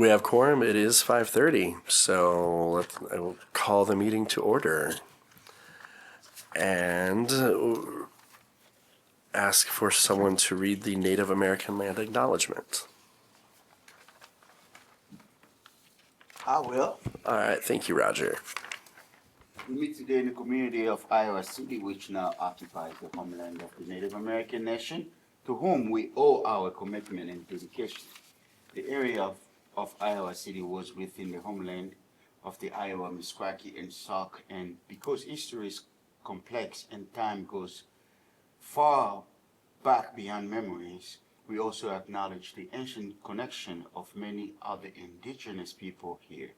We have quorum. It is 5:30, so I will call the meeting to order and ask for someone to read the Native American Land Acknowledgement. I will. All right, thank you, Roger. We meet today in the community of Iowa City, which now occupies the homeland of the Native American nation, to whom we owe our commitment and dedication. The area of Iowa City was within the homeland of the Iowa, Meskwaki, and Sauk, and because history is complex and time goes far back beyond memories, we also acknowledge the ancient connection of many other indigenous people here.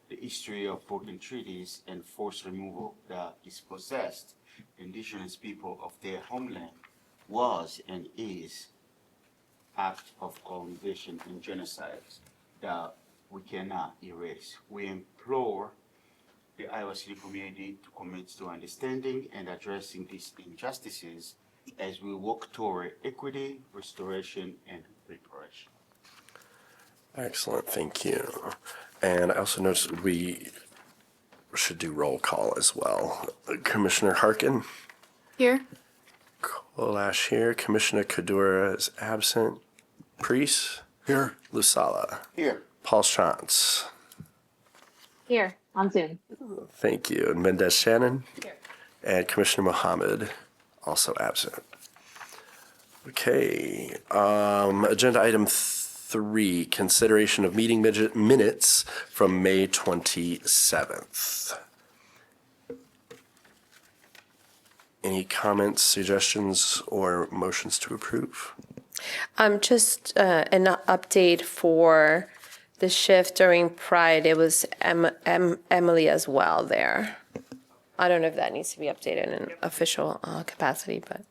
The history of broken treaties and forced removal that dispossessed indigenous people of their homeland was and is act of colonization and genocide that we cannot erase. We implore the Iowa City community to commit to understanding and addressing these injustices as we work toward equity, restoration, and reparation. Excellent, thank you. And I also noticed we should do roll call as well. Commissioner Harkin? Here. Kolash here. Commissioner Kadura is absent. Priest? Here. Lusala? Here. Paul Shantz? Here on Zoom. Thank you. And Mendez Shannon? Here. And Commissioner Mohammed, also absent. Okay, agenda item 3, consideration of meeting minutes from May 27th. Any comments, suggestions, or motions to approve? Just an update for the shift during Pride. It was Emily as well there. I don't know if that needs to be updated in an official capacity, but.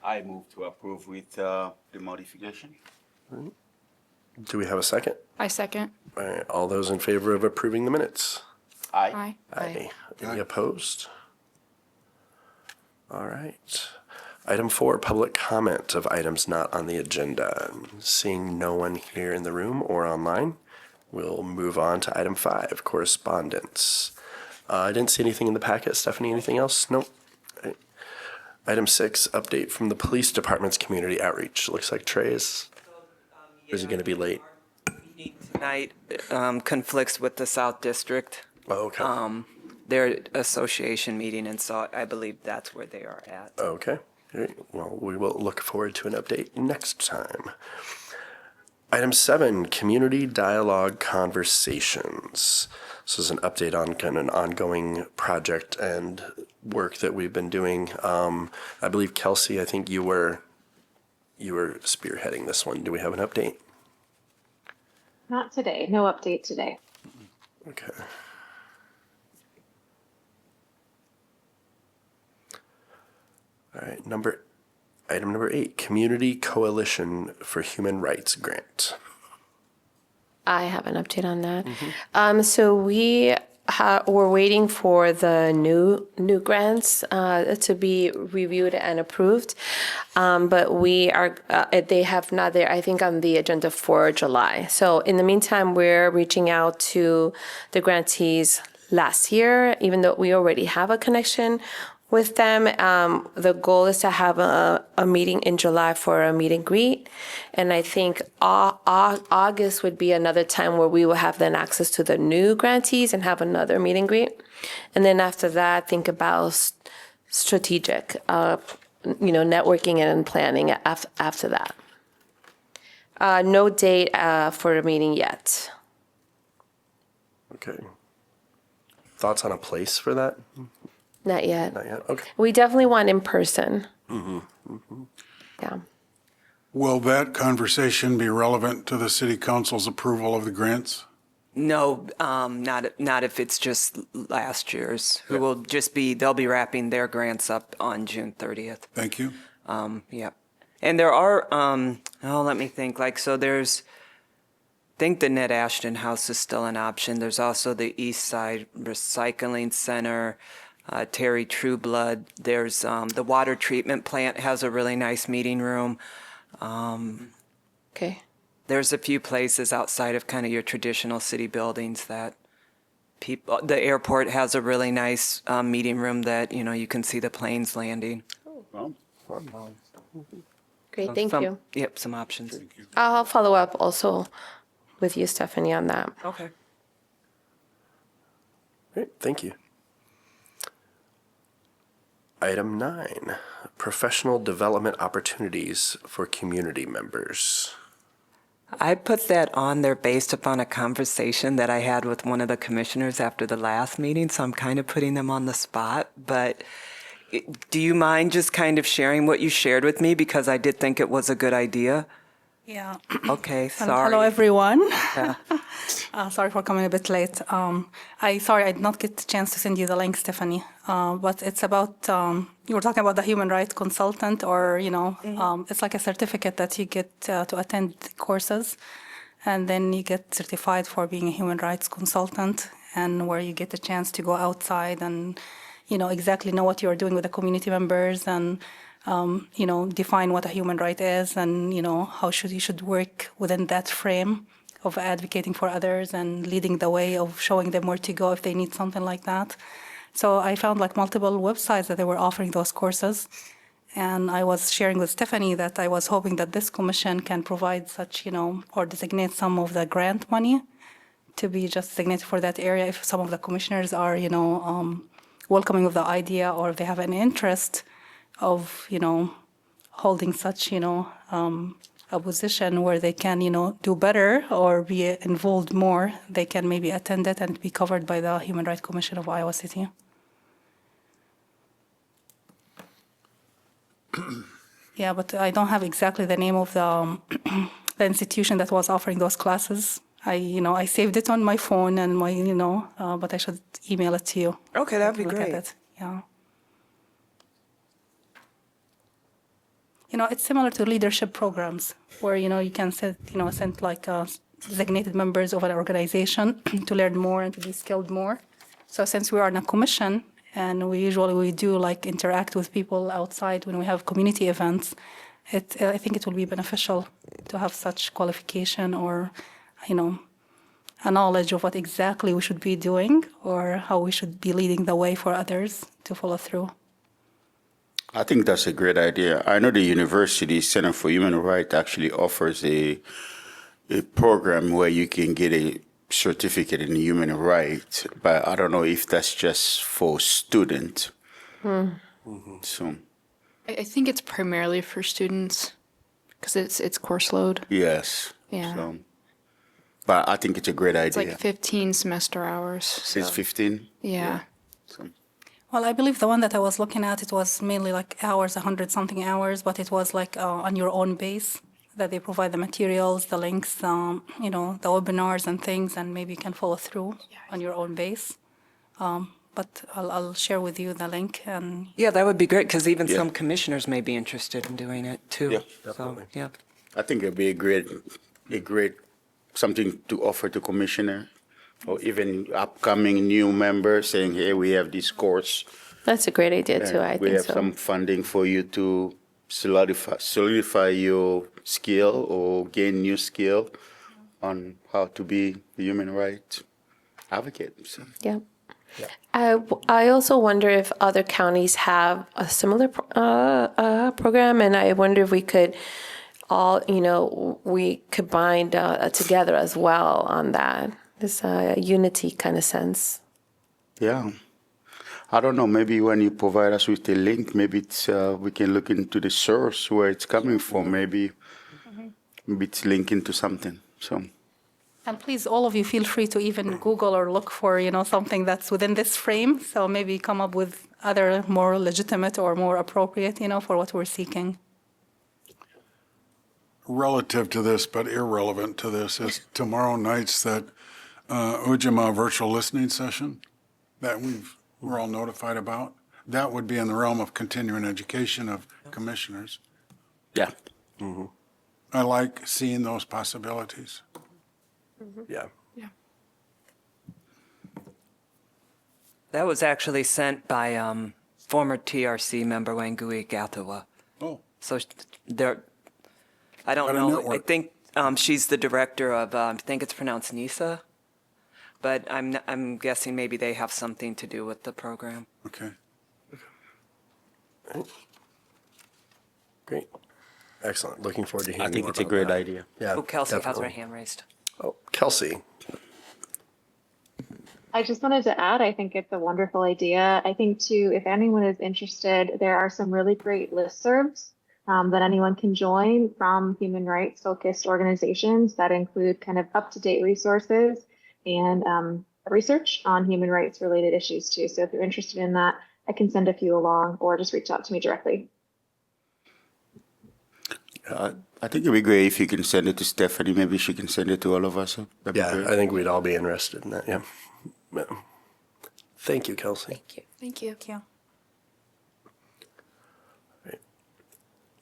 I move to approve with the modification. Do we have a second? I second. All right, all those in favor of approving the minutes? Aye. Aye. Any opposed? All right. Item 4, public comment of items not on the agenda. Seeing no one here in the room or online, we'll move on to item 5, correspondence. I didn't see anything in the packet. Stephanie, anything else? Nope. Right. Item 6, update from the police department's community outreach. Looks like Trey is he going to be late? Meeting tonight conflicts with the South District. Oh, okay. Their association meeting, and so I believe that's where they are at. Okay. Great. Well, we will look forward to an update next time. Item 7, community dialogue conversations. This is an update on kind of an ongoing project and work that we've been doing. I believe, Kelsey, I think you were spearheading this one. Do we have an update? Not today. No update today. Okay. All right, item number 8, Community Coalition for Human Rights Grant. I have an update on that. So we're waiting for the new grants to be reviewed and approved, but they have not there. I think on the agenda for July. So in the meantime, we're reaching out to the grantees last year, even though we already have a connection with them. The goal is to have a meeting in July for a meet and greet. And I think August would be another time where we will have then access to the new grantees and have another meet and greet. And then after that, think about strategic, networking and planning after that. No date for a meeting yet. Okay. Thoughts on a place for that? Not yet. Not yet? Okay. We definitely want in person. Yeah. Will that conversation be relevant to the city council's approval of the grants? No, not if it's just last year's. They'll be wrapping their grants up on June 30th. Thank you. Yeah. And there are, let me think, there's, I think the Ned Ashton House is still an option. There's also the East Side Recycling Center. Terry Trueblood. There's the water treatment plant has a really nice meeting room. Okay. There's a few places outside of kind of your traditional city buildings that people. The airport has a really nice meeting room that you can see the planes landing. Great. Thank you. Yep, some options. I'll follow up also with you, Stephanie, on that. Okay. Great, thank you. Item 9, professional development opportunities for community members. I put that on there based upon a conversation that I had with one of the commissioners after the last meeting, so I'm kind of putting them on the spot. But do you mind just kind of sharing what you shared with me? Because I did think it was a good idea. Yeah. Okay, Hello, sorry. everyone. Yeah. Sorry for coming a bit late. I did not get the chance to send you the link, Stephanie. But it's about you were talking about the human rights consultant, or it's like a certificate that you get to attend courses, and then you get certified for being a human rights consultant, and where you get a chance to go outside and exactly know what you are doing with the community members and. Define what a human right is, and how you should work within that frame of advocating for others and leading the way of showing them where to go if they need something like that. So I found like multiple websites that they were offering those courses, and I was sharing with Stephanie that I was hoping that this commission can provide such, or designate some of the grant money to be just designated for that area if some of the commissioners are, welcoming of the idea, or if they have an interest of holding such a position where they can do better or be involved more, they can maybe attend it and be covered by the Human Rights Commission of Iowa City. Yeah, but I don't have exactly the name of the the institution that was offering those classes. I saved it on my phone and my but I should email it to you. Okay, that'd be Look at great. it. Yeah. It's similar to leadership programs where, you can send like designated members of an organization to learn more and to be skilled more. So since we are in a commission and we usually do like interact with people outside when we have community events, I think it will be beneficial to have such qualification or, a knowledge of what exactly we should be doing or how we should be leading the way for others to follow through. I think that's a great idea. I know the University Center for Human Rights actually offers a program where you can get a certificate in human rights, but I don't know if that's just for students. So, I think it's primarily for students because it's course load. yes. Yeah. So, but I think it's a great It's idea. like 15 semester hours. So, It's 15? yeah. So, Well, I believe the one that I was looking at, it was mainly like hours, 100-something hours, but it was like on your own base, that they provide the materials, the links, the webinars and things, and maybe you can follow through on your own base. But I'll share with you the link. And Yeah, that would be great because even Yeah. some commissioners may be interested in doing it too. Yeah, So, yeah. I think it'd be a great something to offer to commissioner or even upcoming new members saying, hey, we have this course. That's a great idea too. I We think have so. some funding for you to solidify your skill or gain new skill on how to be a human rights advocate. So, Yeah. I also wonder if other counties have a similar program, and I wonder if we could all, we could bind together as well on that. This unity kind of sense. yeah. I don't know, maybe when you provide us with the link, maybe it's we can look into the source where it's coming from. Maybe it's linking to something. So, And please, all of you, feel free to even Google or look for, something that's within this frame. So maybe come up with other more legitimate or more appropriate, for what we're seeking. Relative to this, but irrelevant to this, is tomorrow night's that Ujamaa virtual listening session that we're all notified about. That would be in the realm of continuing education of commissioners. yeah. I like seeing those possibilities. Yeah. That was actually sent by former TRC member Wangui Gathawa. Oh, So there, I don't What a know. network. I think she's the director of. I think it's pronounced NISA, but I'm guessing maybe they have something to do with the program. okay. Great. Excellent. Looking forward to hearing I think more it's a about great that. idea. Yeah. Oh, Kelsey has her definitely. hand raised. Oh, Kelsey. I just wanted to add, I think it's a wonderful idea. I think too, if anyone is interested, there are some really great listservs that anyone can join from human rights focused organizations that include kind of up-to-date resources and research on human rights related issues too. So if you're interested in that, I can send a few along or just reach out to me directly. I think it'd be great if you can send it to Stephanie. Maybe she can send it to all of us. That'd be Yeah, great. I think we'd all be interested in that. Yeah. Yeah. Thank you, Kelsey. Thank you. Thank you. Thank you.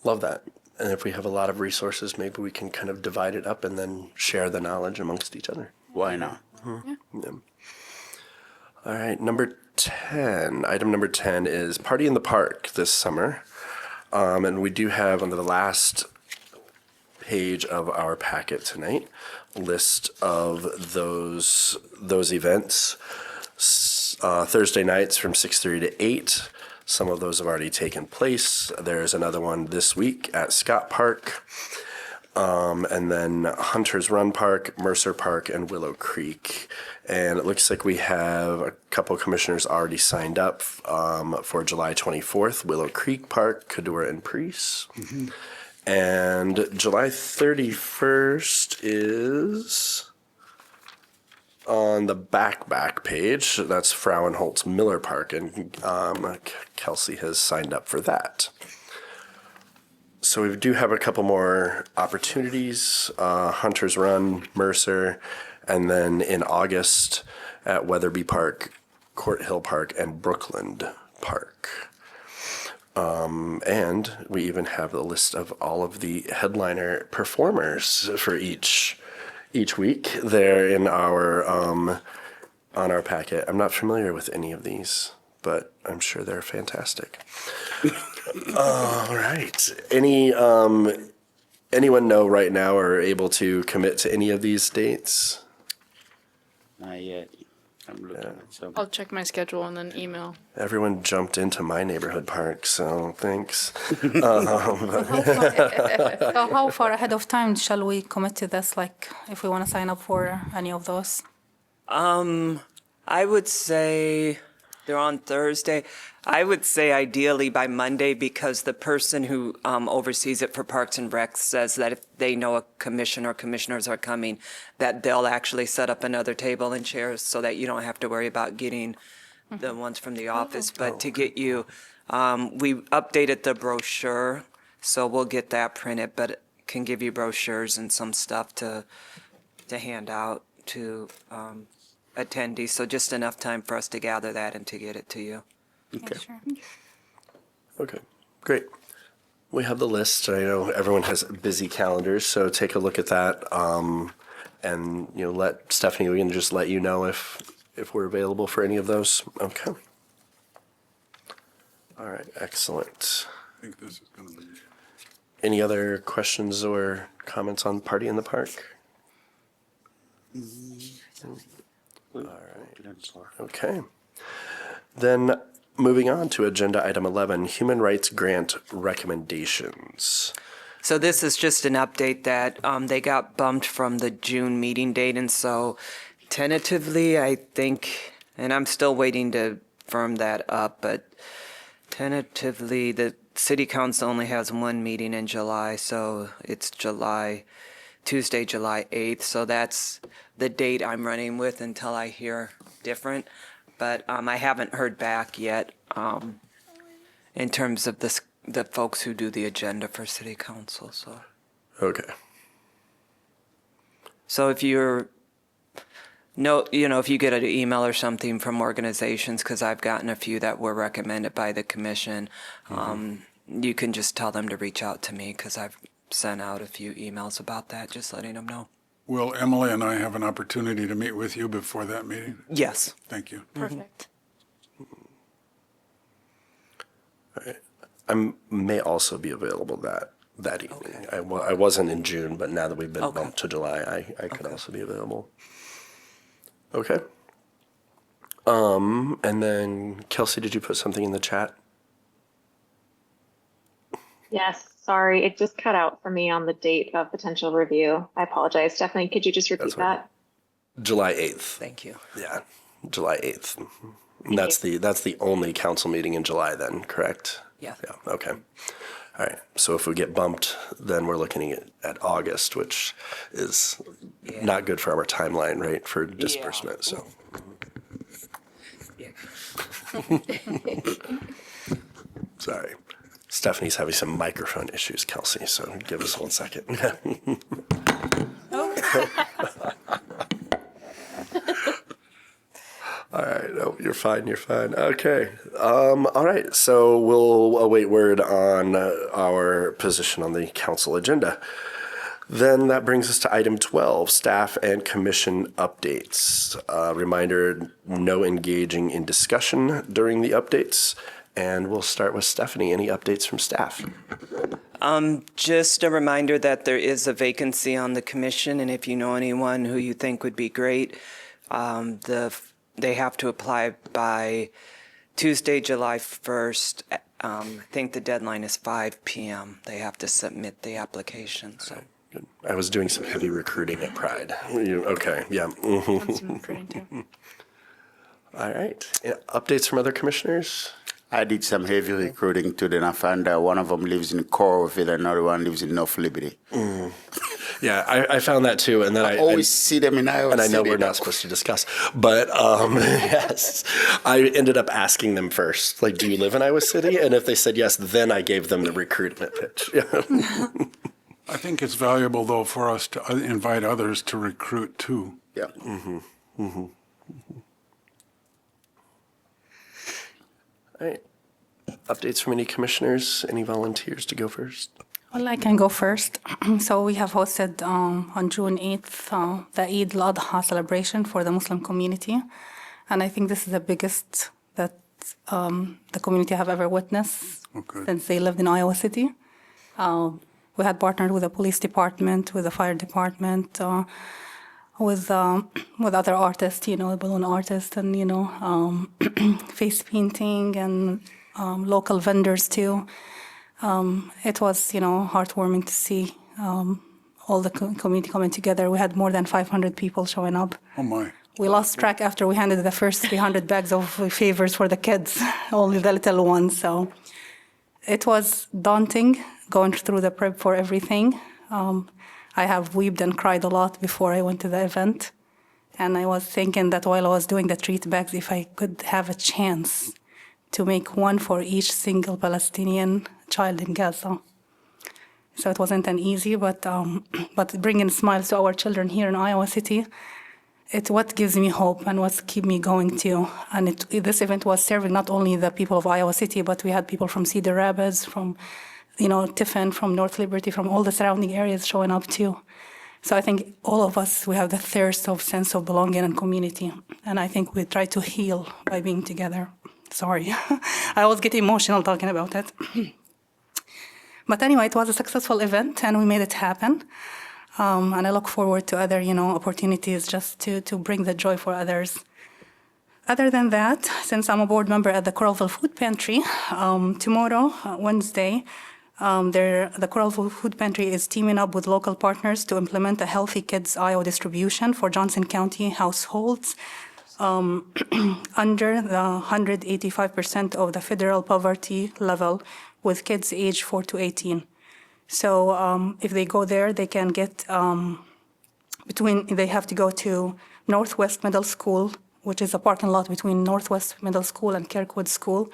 Love that. And if we have a lot of resources, maybe we can kind of divide it up and then share the knowledge amongst each other. Why not? Yeah. All right, number 10. Item number 10 is Party in the Park this summer. And we do have on the last page of our packet tonight a list of those events. Thursday nights from 6:30 to 8. Some of those have already taken place. There's another one this week at Scott Park. And then Hunter's Run Park, Mercer Park, and Willow Creek. And it looks like we have a couple commissioners already signed up for July 24th, Willow Creek Park, Cadora and Priest. And July 31st is on the back page. That's Frauenholtz Miller Park, and Kelsey has signed up for that. So we do have a couple more opportunities, Hunter's Run, Mercer, and then in August at Weatherby Park, Court Hill Park, and Brookland Park. And we even have the list of all of the headliner performers for each week there in our on our packet. I'm not familiar with any of these, but I'm sure they're fantastic. All right. Anyone know right now or able to commit to any of these dates? Not yet. I'm looking at some. I'll check my schedule and then email. Everyone jumped into my neighborhood park, so thanks. So how far ahead of time shall we commit to this? Like, if we want to sign up for any of those? I would say they're on Thursday. I would say ideally by Monday, because the person who oversees it for Parks and Rec says that if they know a commission or commissioners are coming, that they'll actually set up another table and chairs so that you don't have to worry about getting the ones from the office. But to get you, we updated the brochure, so we'll get that printed, but can give you brochures and some stuff to hand out to attendees. So just enough time for us to gather that and to get it to you. Okay. Okay, great. We have the list. I know everyone has busy calendars, so take a look at that. And let Stephanie, we can just let you know if we're available for any of those. Okay. All right, excellent. I think this is going to be. Any other questions or comments on Party in the Park? Okay. Then moving on to agenda item 11, Human Rights Grant Recommendations. So this is just an update that they got bumped from the June meeting date, and so tentatively, I think, and I'm still waiting to firm that up, but tentatively, the city council only has one meeting in July, so it's Tuesday, July 8th. So that's the date I'm running with until I hear different. But I haven't heard back yet in terms of the folks who do the agenda for city council. Okay. So if if you get an email or something from organizations, because I've gotten a few that were recommended by the commission, you can just tell them to reach out to me, because I've sent out a few emails about that, just letting them know. Will Emily and I have an opportunity to meet with you before that meeting? Yes. Thank you. Perfect. I may also be available that evening. I wasn't in June, but now that we've been bumped to July, I could also be available. Okay. And then Kelsey, did you put something in the chat? Yes, sorry, it just cut out for me on the date of potential review. I apologize. Stephanie, could you just repeat That's right. that? July 8th. Thank you. Yeah, July 8th. And that's the only council meeting in July then, correct? Yeah. Yeah, okay. All right, so if we get bumped, then we're looking at August, which is not good for our timeline, right, for disbursement, so. Sorry. Stephanie's having some microphone issues, Kelsey, so give us 1 second. All right, no, you're fine, you're fine. Okay, all right, so we'll await word on our position on the council agenda. Then that brings us to item 12, staff and commission updates. Reminder, no engaging in discussion during the updates. And we'll start with Stephanie. Any updates from staff? Just a reminder that there is a vacancy on the commission, and if you know anyone who you think would be great, they have to apply by Tuesday, July 1st. I think the deadline is 5 p.m. They have to submit the application. So. Good. I was doing some heavy recruiting at Pride. Okay, yeah. All right. Updates from other commissioners? I did some heavy recruiting too, then I found out one of them lives in Coralville, another one lives in North Liberty. Yeah, I found that too, and then I always see them in Iowa and I know City, we're not supposed to discuss, but yes, I ended up asking them first, like, do you live in Iowa City? And if they said yes, then I gave them the recruitment pitch. I think it's valuable, though, for us to invite others to recruit, too. Yeah. All right. Updates from any commissioners? Any volunteers to go first? Well, I can go first. So we have hosted on June 8th the Eid al-Adha celebration for the Muslim community. And I think this is the biggest that the community have ever witnessed since they lived in Iowa City. We had partnered with the police department, with the fire department, with other artists, balloon artists and, face painting and local vendors too. It was, heartwarming to see all the community coming together. We had more than 500 people showing up. Oh, my. We lost track after we handed the first 300 bags of favors for the kids, only the little ones. So it was daunting going through the prep for everything. I have wept and cried a lot before I went to the event. And I was thinking that while I was doing the treat bags, if I could have a chance to make one for each single Palestinian child in Gaza. So it wasn't an easy, but bringing smiles to our children here in Iowa City, it's what gives me hope and what's keep me going too. And this event was serving not only the people of Iowa City, but we had people from Cedar Rapids, from Tiffin, from North Liberty, from all the surrounding areas showing up too. So I think all of us, we have the thirst of sense of belonging and community. And I think we try to heal by being together. Sorry, I always get emotional talking about it. But anyway, it was a successful event and we made it happen. And I look forward to other, opportunities just to bring the joy for others. Other than that, since I'm a board member at the Coralville Food Pantry, tomorrow, Wednesday, the Coralville Food Pantry is teaming up with local partners to implement a Healthy Kids IO distribution for Johnson County households under the 185% of the federal poverty level with kids aged 4 to 18. So if they go there, they can get they have to go to Northwest Middle School, which is a parking lot between Northwest Middle School and Kirkwood School,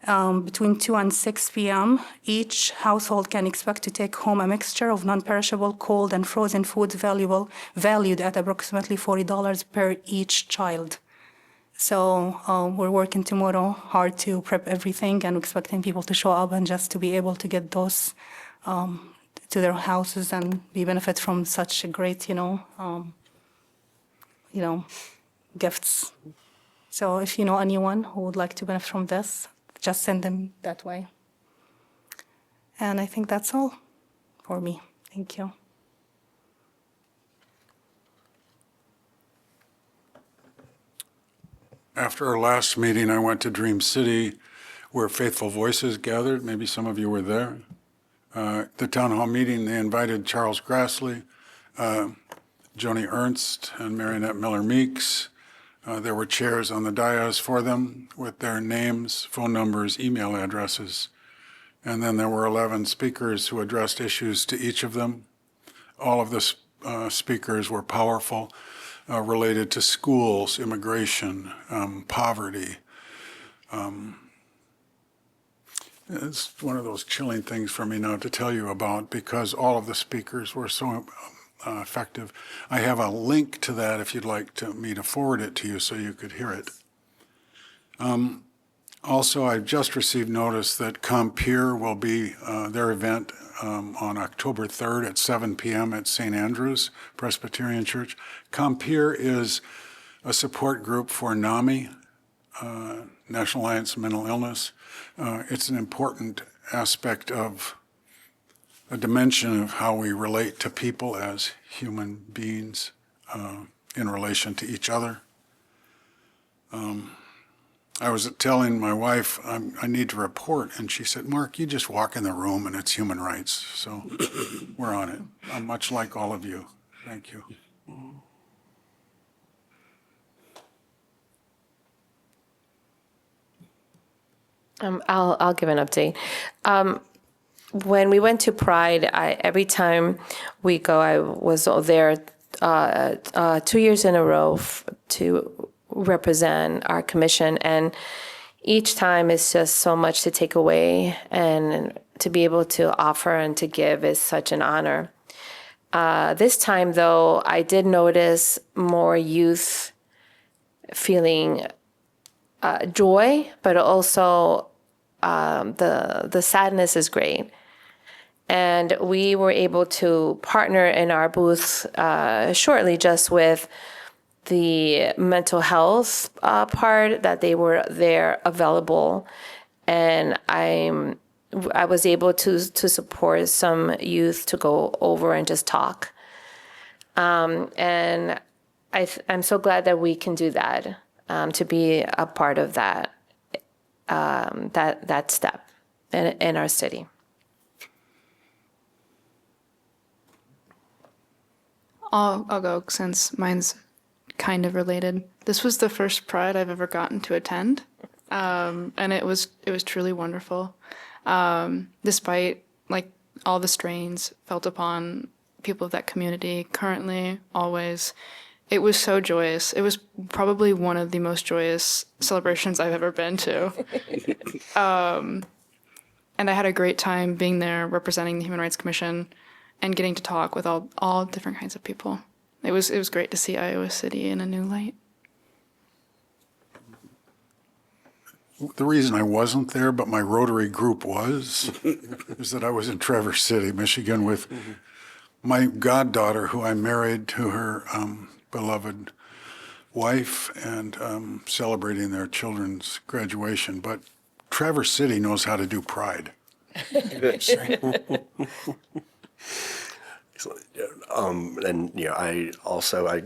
between 2 and 6 p.m. Each household can expect to take home a mixture of non-perishable, cold, and frozen foods valued at approximately $40 per each child. So we're working tomorrow hard to prep everything and expecting people to show up and just to be able to get those to their houses and benefit from such a great, gifts. So if you know anyone who would like to benefit from this, just send them that way. And I think that's all for me. Thank you. After our last meeting, I went to Dream City where Faithful Voices gathered. Maybe some of you were there. The town hall meeting, they invited Charles Grassley, Joni Ernst, and Marionette Miller Meeks. There were chairs on the dais for them with their names, phone numbers, email addresses. And then there were 11 speakers who addressed issues to each of them. All of the speakers were powerful, related to schools, immigration, poverty. It's one of those chilling things for me now to tell you about because all of the speakers were so effective. I have a link to that if you'd like me to forward it to you so you could hear it. Also, I've just received notice that Compeer will be their event on October 3rd at 7 p.m. at St. Andrew's Presbyterian Church. Compeer is a support group for NAMI, National Alliance on Mental Illness. It's an important aspect of a dimension of how we relate to people as human beings in relation to each other. I was telling my wife I need to report, and she said, Mark, you just walk in the room and it's human rights. So we're on it. I'm much like all of you. Thank you. I'll give an update. When we went to Pride, every time we go, I was there 2 years in a row to represent our commission, and each time it's just so much to take away, and to be able to offer and to give is such an honor. This time, though, I did notice more youth feeling joy, but also the sadness is great. And we were able to partner in our booth shortly just with the mental health part, that they were there available. And I was able to support some youth to go over and just talk. And I'm so glad that we can do that, to be a part of that that step in our city. I'll go since mine's kind of related. This was the first Pride I've ever gotten to attend, and it was truly wonderful. Despite like all the strains felt upon people of that community, currently, always, it was so joyous. It was probably one of the most joyous celebrations I've ever been to. And I had a great time being there representing the Human Rights Commission and getting to talk with all different kinds of people. It was great to see Iowa City in a new light. The reason I wasn't there, but my Rotary group was, is that I was in Traverse City, Michigan, with my goddaughter, who I married to her beloved wife, and celebrating their children's graduation. But Traverse City knows how to do Pride. And I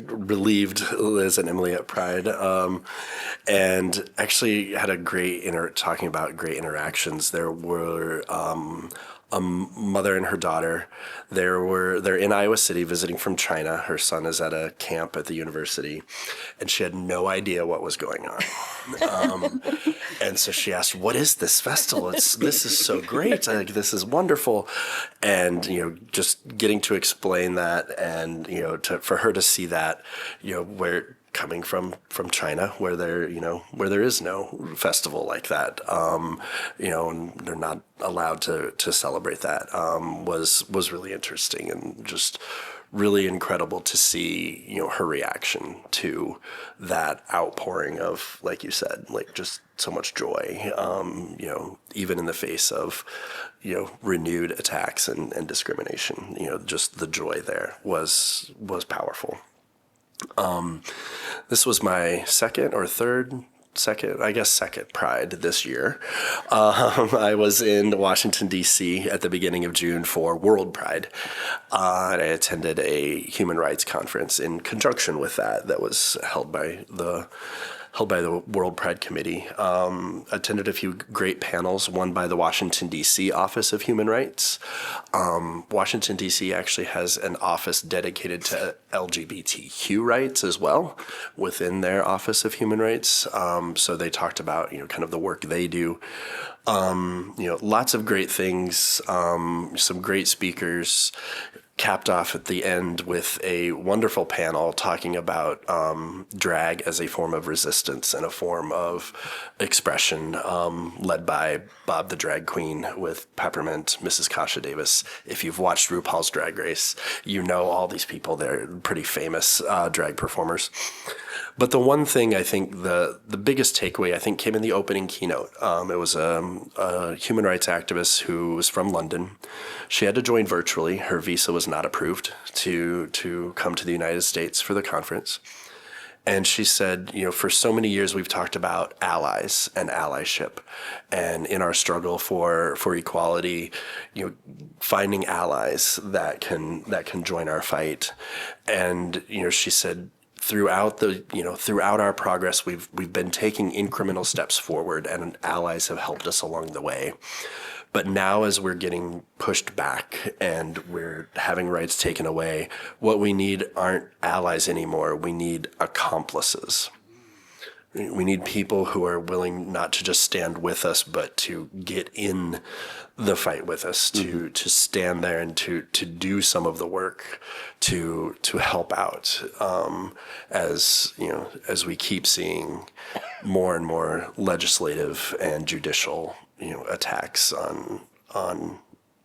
relieved Liz and Emily at Pride, and actually had a great talking about great interactions. There were a mother and her daughter. They're in Iowa City visiting from China. Her son is at a camp at the university, and she had no idea what was going on. And so she asked, "What is this festival? This is so great. This is wonderful." And just getting to explain that, and for her to see that, where coming from China, where there is no festival like that, and they're not allowed to celebrate that, was really interesting, and just really incredible to see, her reaction to that outpouring of, like you said, like just so much joy, even in the face of, renewed attacks and discrimination, just the joy there was powerful. This was my second or third second Pride this year. I was in Washington, D.C. at the beginning of June for World Pride. And I attended a human rights conference in conjunction with that was held by the World Pride Committee. Attended a few great panels, one by the Washington, D.C. Office of Human Rights. Washington, D.C. actually has an office dedicated to LGBTQ rights as well within their Office of Human Rights. So they talked about, kind of the work they do. Lots of great things, some great speakers. Capped off at the end with a wonderful panel talking about drag as a form of resistance and a form of expression, led by Bob the Drag Queen with Peppermint, Mrs. Kasha Davis. If you've watched RuPaul's Drag Race, you know all these people. They're pretty famous drag performers. But the one thing I think the biggest takeaway I think came in the opening keynote. It was a human rights activist who was from London. She had to join virtually. Her visa was not approved to come to the United States for the conference. And she said, for so many years we've talked about allies and allyship, and in our struggle for equality, finding allies that can join our fight. And she said, throughout our progress, we've been taking incremental steps forward, and allies have helped us along the way. But now, as we're getting pushed back and we're having rights taken away, what we need aren't allies anymore. We need accomplices. We need people who are willing not to just stand with us, but to get in the fight with us, to stand there and to do some of the work, to help out. As we keep seeing more and more legislative and judicial attacks on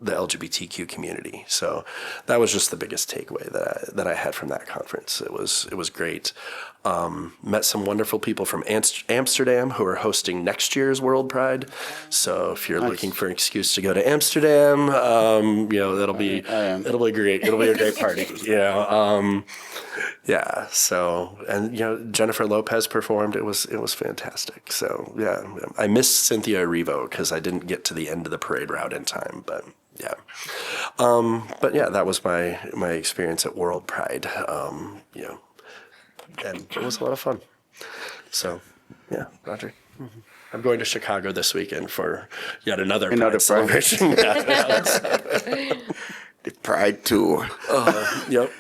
the LGBTQ community. So that was just the biggest takeaway that I had from that conference. It was great. Met some wonderful people from Amsterdam who are hosting next year's World Pride. So if you're looking for an excuse to go to Amsterdam, it'll be great. It'll be a great party. Yeah. So, and Jennifer Lopez performed. It was fantastic. So yeah, I missed Cynthia Erivo because I didn't get to the end of the parade route in time. But yeah, that was my experience at World Pride. And it was a lot of fun. So yeah, Roger. Mm-hmm. I'm going to Chicago this weekend for yet another Pride celebration. The Pride tour. Yep.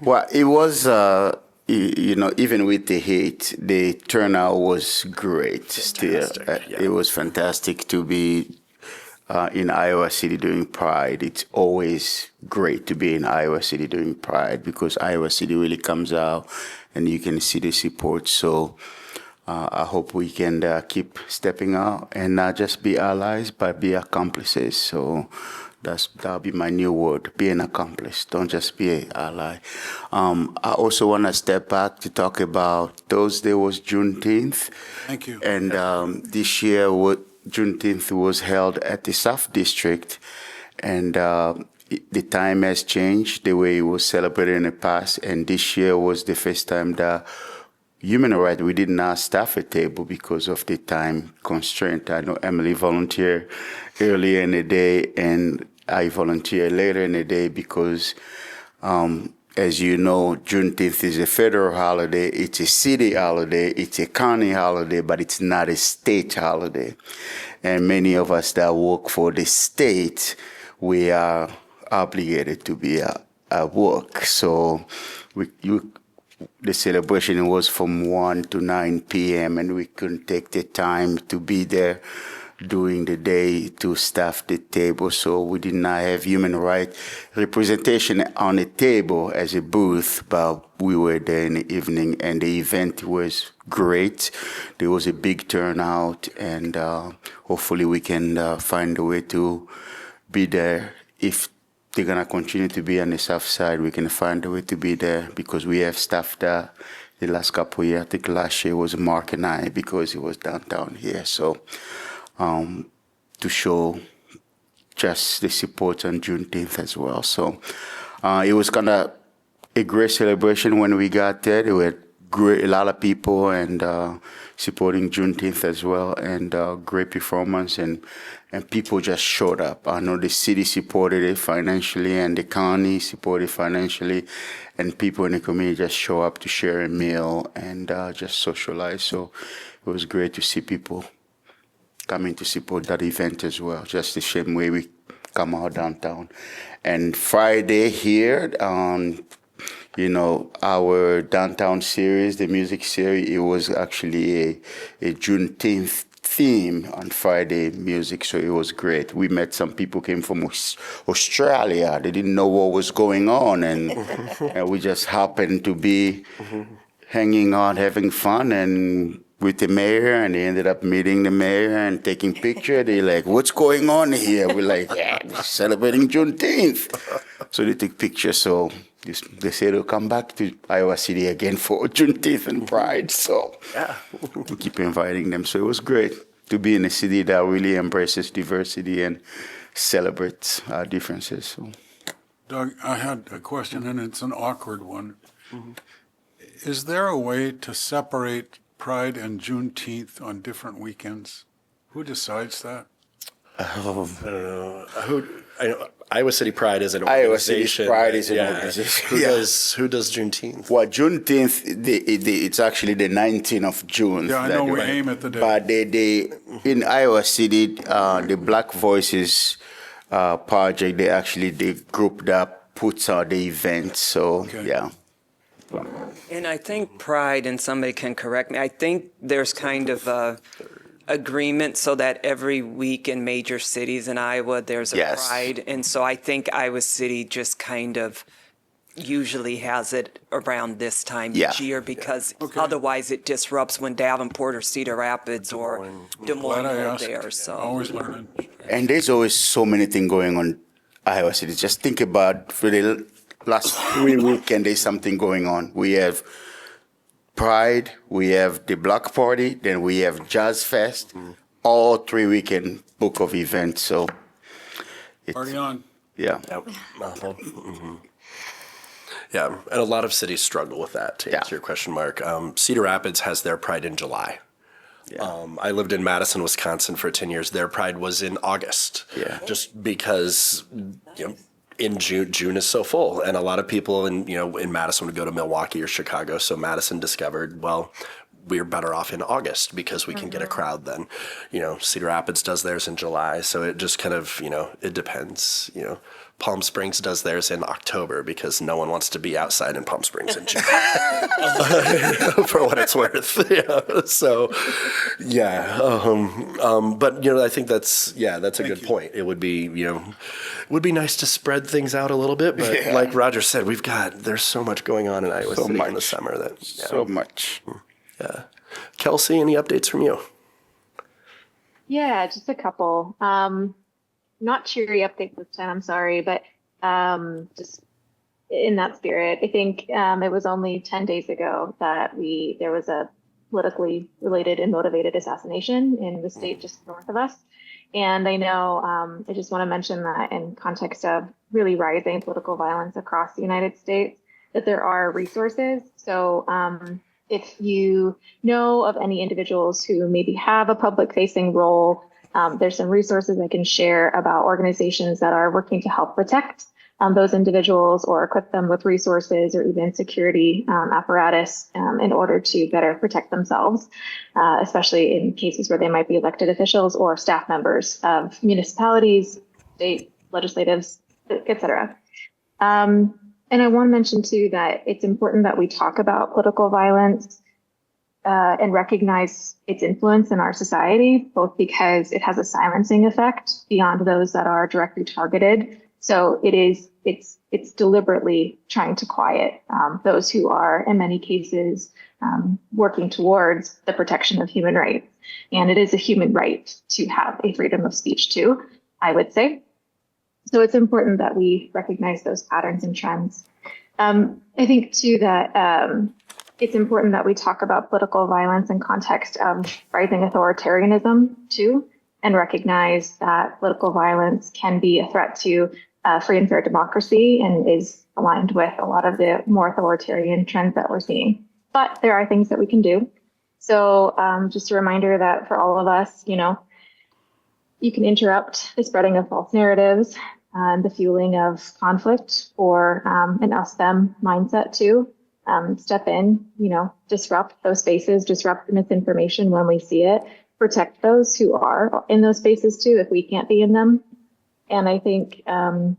Well, it was, even with the heat, the turnout was great. Still, It was fantastic to be in Iowa City during Pride. It's always great to be in Iowa City during Pride because Iowa City really comes out and you can see the support. So I hope we can keep stepping out and not just be allies, but be accomplices. So that'll be my new word, be an accomplice. Don't just be an ally. I also want to step back to talk about Thursday was Juneteenth. Thank you. And this year, Juneteenth was held at the South District. And the time has changed, the way it was celebrated in the past. And this year was the first time that human rights, we did not staff a table because of the time constraint. I know Emily volunteered earlier in the day, and I volunteered later in the day because, as you know, Juneteenth is a federal holiday. It's a city holiday. It's a county holiday, but it's not a state holiday. And many of us that work for the state, we are obligated to be at work. So the celebration was from 1 to 9 p.m. and we couldn't take the time to be there during the day to staff the table. So we did not have human rights representation on the table as a booth, but we were there in the evening and the event was great. There was a big turnout and hopefully we can find a way to be there. If they're going to continue to be on the south side, we can find a way to be there because we have staff there the last couple of years. I think last year was Mark and I because it was downtown here. So to show just the support on Juneteenth as well. So it was kind of a great celebration when we got there. There were a lot of people and supporting Juneteenth as well, and great performance, and people just showed up. I know the city supported it financially, and the county supported financially, and people in the community just show up to share a meal and just socialize. So it was great to see people coming to support that event as well, just the same way we come out downtown. And Friday here, our downtown series, the music series, it was actually a Juneteenth theme on Friday music, so it was great. We met some people came from Australia. They didn't know what was going on, and we just happened to be hanging out, having fun, and with the mayor, and they ended up meeting the mayor and taking picture. They're like, "What's going on here?" We're like, "Yeah, we're celebrating Juneteenth." So they took pictures. So they say they'll come back to Iowa City again for Juneteenth and Pride. So we keep inviting them. So it was great to be in a city that really embraces diversity and celebrates our differences. So. Doug, I had a question, and it's an awkward one. Is there a way to separate Pride and Juneteenth on different weekends? Who decides that? I don't know. I know Iowa City Pride is an Iowa City organization. Pride is an organization. Who does Juneteenth? Well, Juneteenth, it's actually the 19th of June. Yeah, I know we aim at the day. But they in Iowa City, the Black Voices project, they group that puts out the event. So, yeah. And I think Pride, and somebody can correct me, I think there's kind of a agreement so that every week in major cities in Iowa, there's a Yes. Pride. And so I think Iowa City just kind of usually has it around this time Yeah. each year, because otherwise it disrupts when Davenport or Cedar Rapids or Des Moines Glad I are asked. there. So Always learning. And there's always so many things going on Iowa City. Just think about for the last 3 weekends, there's something going on. We have Pride, we have the Block Party, then we have Jazz Fest, all 3 weekend book of events. So, Party on. yeah. Yeah, and a lot of cities struggle with that, to answer your question, Mark. Cedar Rapids has their Pride in July. I lived in Madison, Wisconsin for 10 years. Their Pride was in August. Yeah. Just because, in June is so full, and a lot of people in Madison would go to Milwaukee or Chicago. So Madison discovered, well, we're better off in August because we can get a crowd then. Cedar Rapids does theirs in July, so it just kind of, it depends. Palm Springs does theirs in October because no one wants to be outside in Palm Springs in June. For what it's worth. But I think that's a good point. It would be nice to spread things out a little bit, but like Roger said, there's so much going on in Iowa City in the summer that So much. Yeah. Kelsey, any updates from you? Yeah, just a couple. Not cheery updates this time, I'm sorry, but just in that spirit, I think it was only 10 days ago that there was a politically related and motivated assassination in the state just north of us. And I know I just want to mention that in context of really rising political violence across the United States, that there are resources. So if you know of any individuals who maybe have a public-facing role, there's some resources I can share about organizations that are working to help protect those individuals or equip them with resources or even security apparatus in order to better protect themselves, especially in cases where they might be elected officials or staff members of municipalities, state legislatives, et cetera. And I want to mention, too, that it's important that we talk about political violence and recognize its influence in our society, both because it has a silencing effect beyond those that are directly targeted. So it's deliberately trying to quiet those who are, in many cases, working towards the protection of human rights. And it is a human right to have a freedom of speech, too, I would say. So it's important that we recognize those patterns and trends. I think, too, that it's important that we talk about political violence in context of rising authoritarianism, too, and recognize that political violence can be a threat to free and fair democracy and is aligned with a lot of the more authoritarian trends that we're seeing. but there are things that we can do. So just a reminder that for all of us, you can interrupt the spreading of false narratives and the fueling of conflict or an us-them mindset too. Step in, disrupt those spaces, disrupt the misinformation when we see it, protect those who are in those spaces too if we can't be in them. And I think,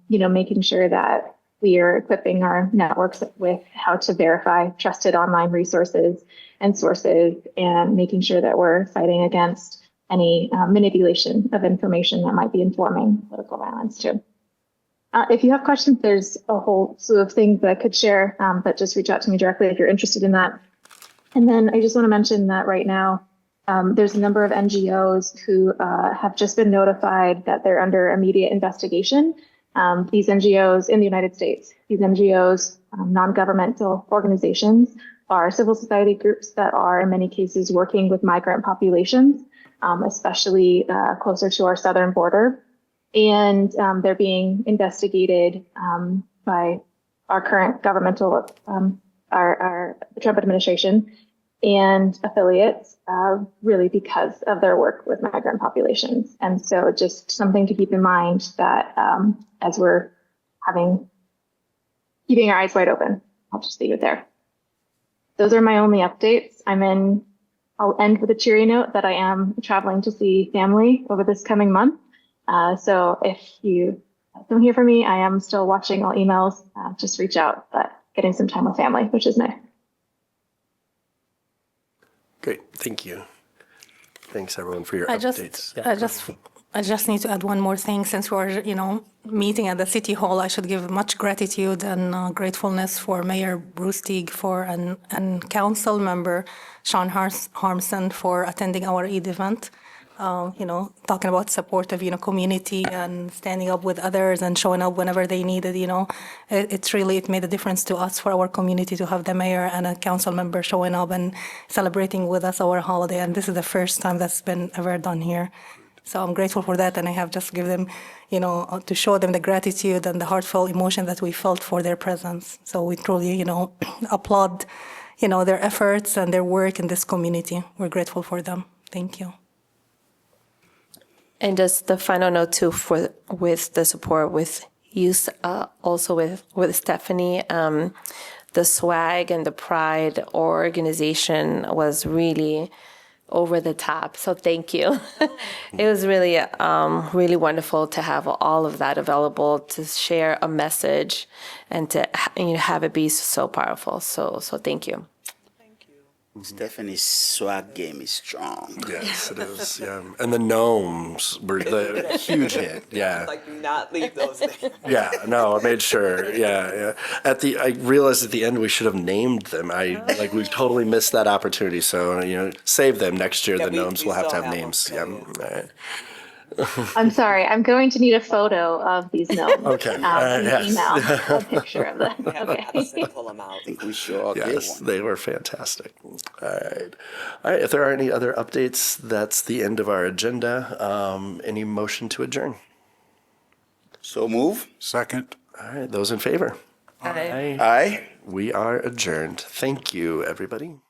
making sure that we are equipping our networks with how to verify trusted online resources and sources, and making sure that we're fighting against any manipulation of information that might be informing political violence too. If you have questions, there's a whole slew of things that I could share, but just reach out to me directly if you're interested in that. And then I just want to mention that right now, there's a number of NGOs who have just been notified that they're under immediate investigation. These NGOs in the United States, these NGOs, non-governmental organizations, are civil society groups that are in many cases working with migrant populations, especially closer to our southern border. And they're being investigated by our current governmental, the Trump administration and affiliates, really because of their work with migrant populations. And so just something to keep in mind that as we're keeping our eyes wide open. I'll just leave it there. Those are my only updates. I'll end with a cheery note that I am traveling to see family over this coming month. So if you don't hear from me, I am still watching all emails. Just reach out, but getting some time with family, which is nice. Great, thank you. Thanks everyone for your updates. I just need to add one more thing. Since we're, meeting at the City Hall, I should give much gratitude and gratefulness for Mayor Bruce Teague and Council Member Sean Harmson for attending our Eid event. Talking about supportive, community and standing up with others and showing up whenever they needed, it made a difference to us, for our community, to have the mayor and a council member showing up and celebrating with us our holiday. And this is the first time that's been ever done here. So I'm grateful for that. And I have just given them, to show them the gratitude and the heartfelt emotion that we felt for their presence. So we truly, applaud, their efforts and their work in this community. We're grateful for them. Thank you. And just the final note too, with the support with youth, also with Stephanie, the swag and the pride organization was really over the top. So thank you. It was really, really wonderful to have all of that available to share a message and to have it be so powerful. So thank you. Stephanie's swag game is strong. Yes, it is. Yeah, and the gnomes were the huge hit. Yeah. Like, do not leave those there. Yeah, no, I made sure. Yeah. I realized at the end we should have named them. We totally missed that opportunity. So save them next year. Yeah, The gnomes we will have to still have have names. them. Yeah. All right. I'm sorry. I'm going to need a photo of these gnomes. Okay. In Yes. email, a picture of them. Okay. Pull them out. I think we should all get Yes, one. they were fantastic. All right. If there are any other updates, that's the end of our agenda. Any motion to adjourn? So move. Second. All right. Those in favor? Aye. Aye. We are adjourned. Thank you, everybody.